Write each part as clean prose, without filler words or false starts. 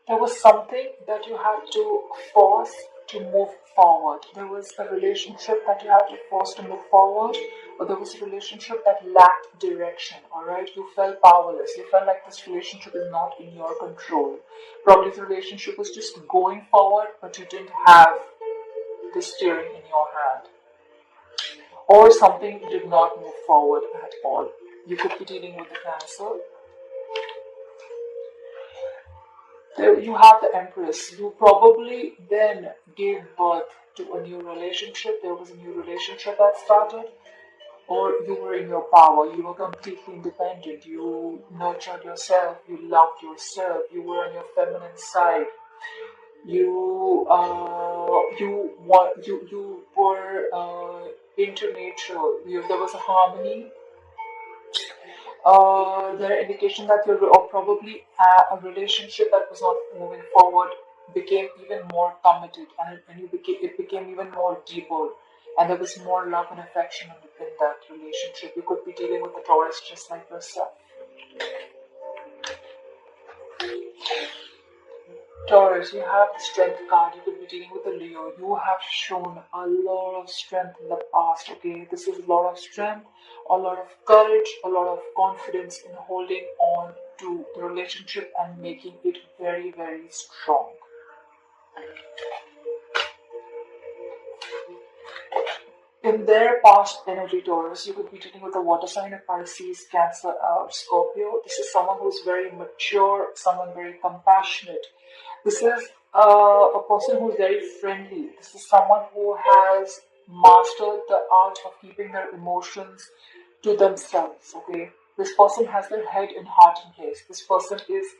There was something that you had to force to move forward. There was a relationship that you had to force to move forward, or there was a relationship that lacked direction, alright? You felt powerless. You felt like this relationship is not in your control. Probably the relationship was just going forward, but you didn't have the steering in your hand. Or something did not move forward at all. You could be dealing with the Cancer. There you have the Empress. You probably then gave birth to a new relationship. There was a new relationship that started, or you were in your power. You were completely independent. You nurtured yourself. You loved yourself. You were on your feminine side. You were into nature. There was a harmony. There are indications that you're or probably a relationship that was not moving forward became even more committed, and it became even more deeper, and there was more love and affection within that relationship. You could be dealing with a Taurus just like yourself. Taurus, you have the Strength card. You could be dealing with a Leo. You have shown a lot of strength in the past, okay? This is a lot of strength, a lot of courage, a lot of confidence in holding on to the relationship and making it very, very strong. In their past energy, Taurus, you could be dealing with a water sign of Pisces, Cancer, or Scorpio. This is someone who is very mature, someone very compassionate. This is a person who is very friendly. This is someone who has mastered the art of keeping their emotions to themselves. Okay, this person has their head and heart in place. This person is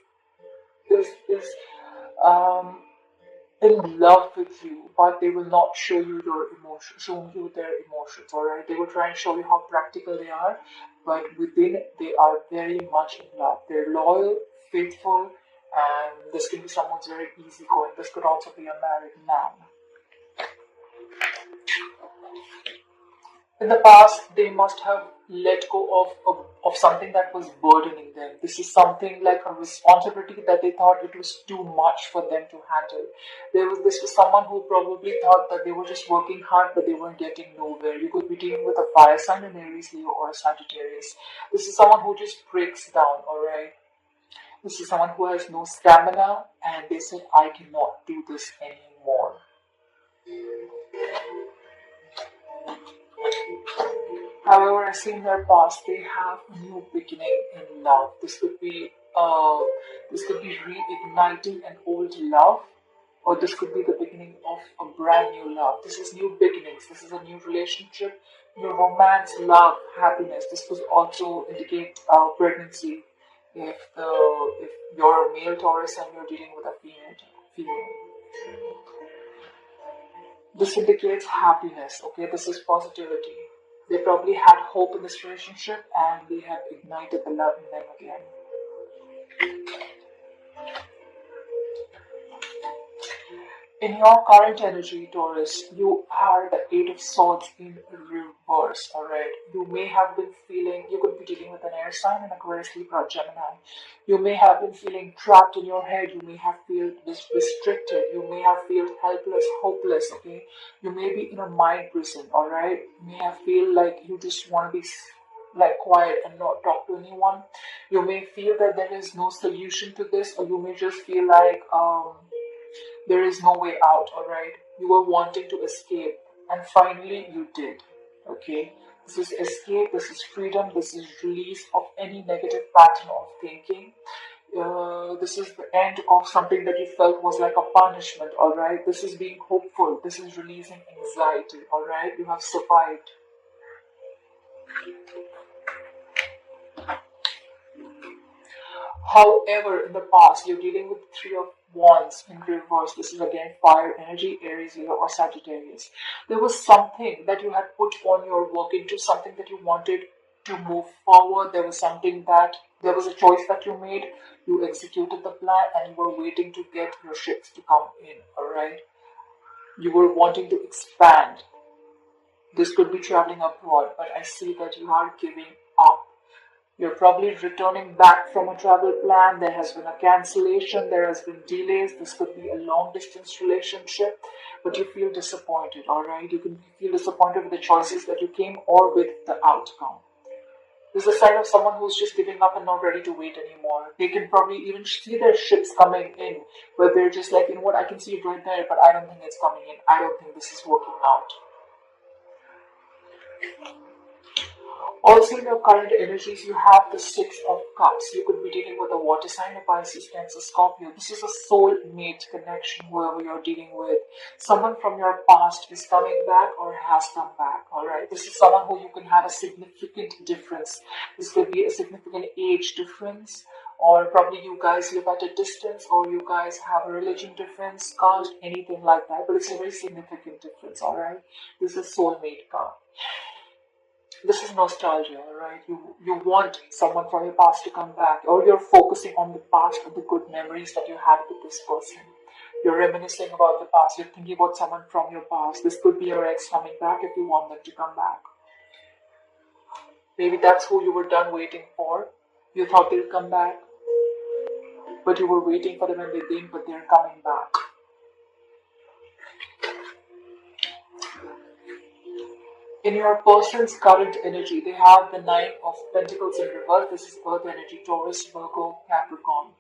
in love with you, but they will not show you their emotions. All right, they will try and show you how practical they are, but within they are very much in love. They're loyal, faithful, and this can be someone who's very easygoing. This could also be a married man. In the past, they must have let go of something that was burdening them. This is something like a responsibility that they thought it was too much for them to handle. This was someone who probably thought that they were just working hard, but they weren't getting nowhere. You could be dealing with a fire sign, an Aries, Leo, or a Sagittarius. This is someone who just breaks down, alright? This is someone who has no stamina, and they said, I cannot do this anymore. However, I see in their past they have a new beginning in love. This could be reigniting an old love, or this could be the beginning of a brand new love. This is new beginnings. This is a new relationship, new romance, love, happiness. This could also indicate pregnancy if you're a male Taurus and you're dealing with a female. This indicates happiness. Okay, this is positivity. They probably had hope in this relationship and they have ignited the love in them again. In your current energy, Taurus, you are the Eight of Swords in reverse, alright? You may have been feeling, you could be dealing with an air sign, an Aquarius, Libra, Gemini. You may have been feeling trapped in your head. You may have felt restricted. You may have felt helpless, hopeless, okay? You may be in a mind prison, alright? You may have feel like you just want to be like quiet and not talk to anyone. You may feel that there is no solution to this, or you may just feel like there is no way out, alright? You were wanting to escape, and finally you did, okay? This is escape, this is freedom, this is release of any negative pattern of thinking. This is the end of something that you felt was like a punishment, alright? This is being hopeful, this is releasing anxiety, alright? You have survived. However, in the past, you're dealing with the Three of Wands in reverse. This is again fire energy, Aries, Leo, or Sagittarius. There was something that you had put on your work into, something that you wanted to move forward. There was a choice that you made. You executed the plan and you were waiting to get your ships to come in, alright? You were wanting to expand. This could be traveling abroad, but I see that you are giving up. You're probably returning back from a travel plan. There has been a cancellation. There has been delays. This could be a long distance relationship, but you feel disappointed, all right? You can feel disappointed with the choices that you came or with the outcome. This is a sign of someone who's just giving up and not ready to wait anymore. They can probably even see their ships coming in, where they're just like, you know what, I can see it right there, but I don't think it's coming in. I don't think this is working out. Also, in your current energies, you have the Six of Cups. You could be dealing with a water sign, a Pisces, Cancer, Scorpio. This is a soul-mate connection, whoever you're dealing with. Someone from your past is coming back or has come back, alright? This is someone who you can have a significant difference. This could be a significant age difference, or probably you guys live at a distance, or you guys have a religion difference, caste, anything like that. But it's a very significant difference, alright? This is soulmate card. This is nostalgia, right? You want someone from your past to come back, or you're focusing on the past and the good memories that you had with this person. You're reminiscing about the past. You're thinking about someone from your past. This could be your ex coming back if you want them to come back. Maybe that's who you were done waiting for. You thought they'd come back, but you were waiting for them and they didn't, but they're coming back. In your person's current energy, they have the Nine of Pentacles in reverse. This is Earth energy, Taurus, Virgo, Capricorn.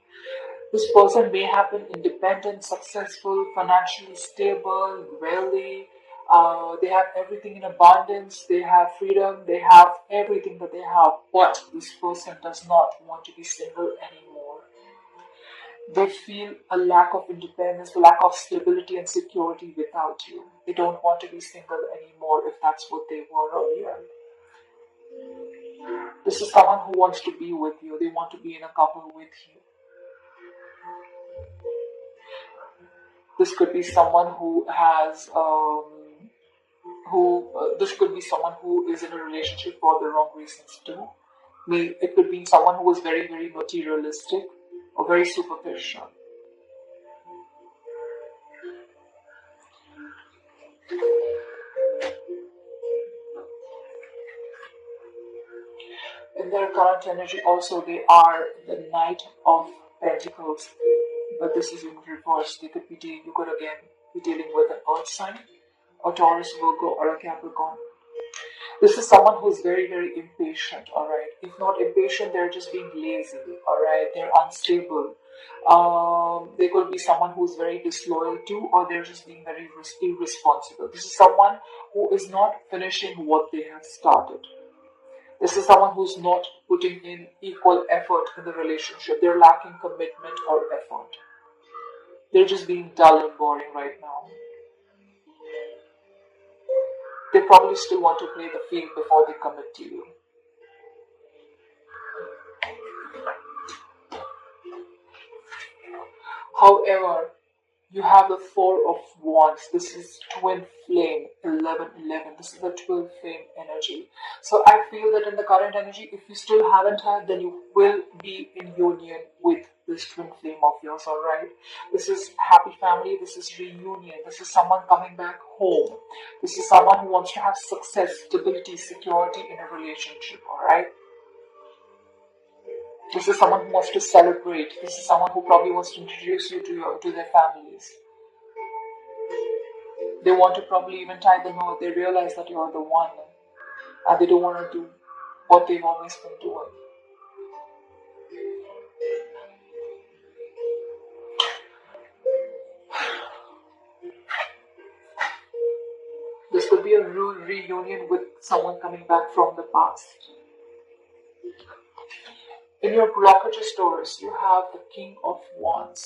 This person may have been independent, successful, financially stable, wealthy. They have everything in abundance. They have freedom. They have everything that they have. But this person does not want to be single anymore. They feel a lack of independence, a lack of stability and security without you. They don't want to be single anymore if that's what they were earlier. This is someone who wants to be with you. They want to be in a couple with you. This could be someone who has, this could be someone who is in a relationship for the wrong reasons too. It could be someone who is very, very materialistic or very superficial. In their current energy also, they are the Knight of Pentacles, but this is in reverse. You could again be dealing with an Earth sign, a Taurus, Virgo, or a Capricorn. This is someone who is very, very impatient, alright? If not impatient, they're just being lazy, alright? They're unstable. They could be someone who's very disloyal to, or they're just being very irresponsible. This is someone who is not finishing what they have started. This is someone who's not putting in equal effort in the relationship. They're lacking commitment or effort. They're just being dull and boring right now. They probably still want to play the field before they commit to you. However, you have the Four of Wands. This is twin flame, 11-11. This is the twin flame energy. So I feel that in the current energy, if you still haven't had, then you will be in union with this twin flame of yours, alright? This is happy family. This is reunion. This is someone coming back home. This is someone who wants to have success, stability, security in a relationship, alright? This is someone who wants to celebrate. This is someone who probably wants to introduce you to their families. They want to probably even tie the knot. They realize that you are the one, and they don't want to do what they've always been doing. This could be a reunion with someone coming back from the past. In your blockages, Taurus, you have the King of Wands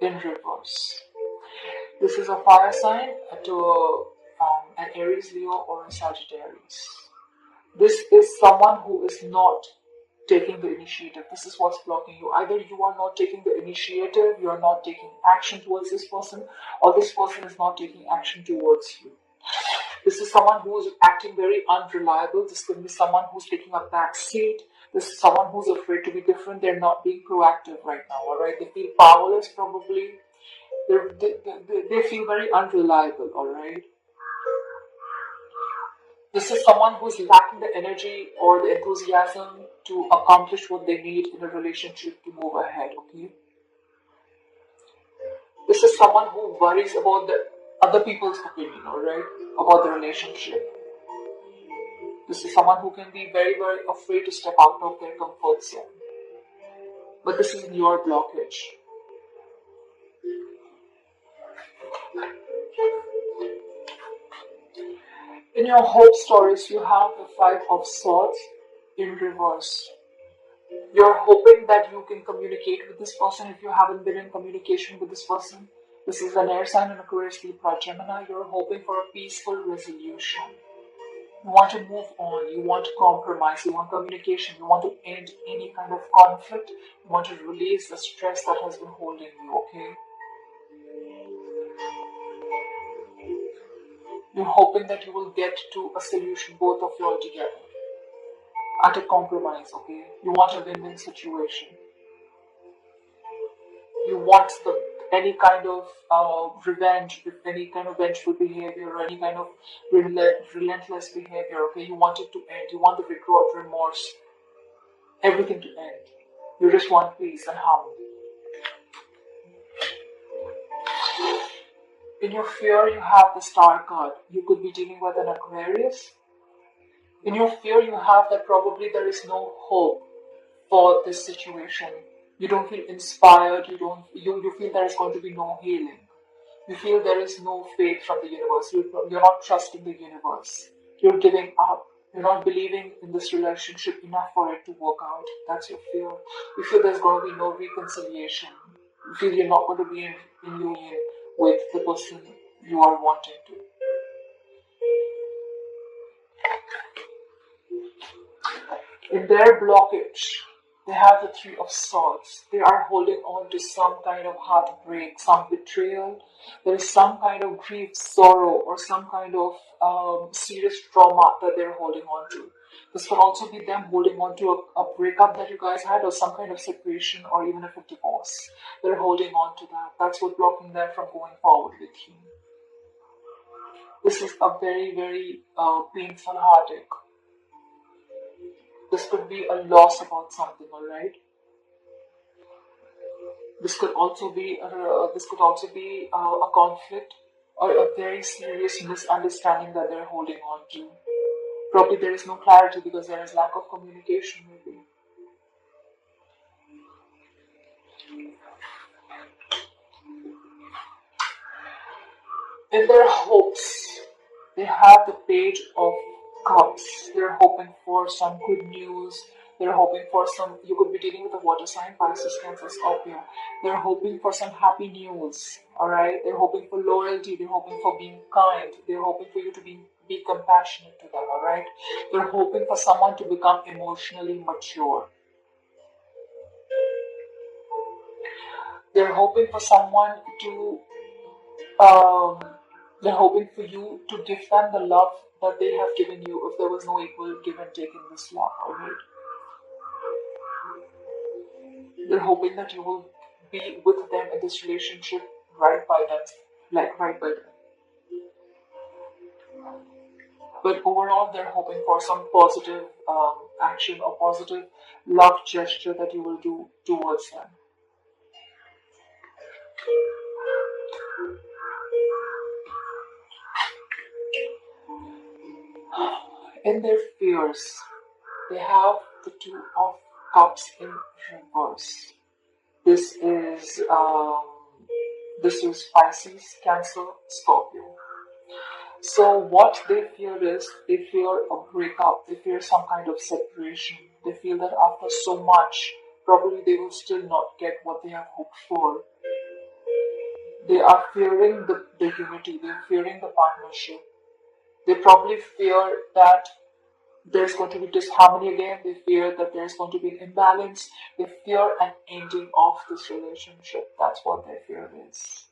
in reverse. This is a fire sign to an Aries, Leo, or a Sagittarius. This is someone who is not taking the initiative. This is what's blocking you. Either you are not taking the initiative, you are not taking action towards this person, or this person is not taking action towards you. This is someone who is acting very unreliable. This could be someone who's taking a back seat. This is someone who's afraid to be different. They're not being proactive right now, alright? They feel powerless probably. They feel very unreliable, alright? This is someone who's lacking the energy or the enthusiasm to accomplish what they need in a relationship to move ahead, okay? This is someone who worries about the other people's opinion, alright, about the relationship. This is someone who can be very, very afraid to step out of their comfort zone. But this is your blockage. In your hope stories, you have the Five of Swords in reverse. You're hoping that you can communicate with this person if you haven't been in communication with this person. This is an air sign, an Aquarius, Libra, Gemini. You're hoping for a peaceful resolution. You want to move on, you want to compromise, you want communication, you want to end any kind of conflict, you want to release the stress that has been holding you, okay? You're hoping that you will get to a solution, both of you all together, at a compromise, okay? You want a win-win situation. You want any kind of revenge, any kind of vengeful behavior, or any kind of relentless behavior, okay? You want it to end. You want the regret, remorse, everything to end. You just want peace and harmony. In your fear, you have the Star card. You could be dealing with an Aquarius. In your fear, you have that probably there is no hope for this situation. You don't feel inspired. You feel there is going to be no healing. You feel there is no faith from the universe. You're not trusting the universe. You're giving up. You're not believing in this relationship enough for it to work out. That's your fear. You feel there's going to be no reconciliation. You feel you're not going to be in union with the person you are wanting to. In their blockage, they have the Three of Swords. They are holding on to some kind of heartbreak, some betrayal. There is some kind of grief, sorrow, or some kind of serious trauma that they're holding on to. This could also be them holding on to a breakup that you guys had, or some kind of separation, or even a divorce. They're holding on to that. That's what's blocking them from going forward with you. This is a very, very painful heartache. This could be a loss about something, alright? This could also be a conflict or a very serious misunderstanding that they're holding on to. Probably there is no clarity because there is lack of communication, maybe. In their hopes, they have the Page of Cups. They're hoping for some good news. They're hoping for some, you could be dealing with a water sign, Pisces, Cancer, Scorpio. They're hoping for some happy news, alright? They're hoping for loyalty. They're hoping for being kind. They're hoping for you to be compassionate to them, alright? They're hoping for someone to become emotionally mature. They're hoping for someone to, they're hoping for you to give them the love that they have given you if there was no equal give and take in this love, alright? They're hoping that you will be with them in this relationship right by them, like right by them. But overall, they're hoping for some positive action or positive love gesture that you will do towards them. In their fears, they have the Two of Cups in reverse. This is Pisces, Cancer, Scorpio. So what they fear is, they fear a breakup, they fear some kind of separation. They feel that after so much, probably they will still not get what they have hoped for. They are fearing the unity, they're fearing the partnership. They probably fear that there's going to be disharmony again. They fear that there's going to be an imbalance. They fear an ending of this relationship. That's what their fear is.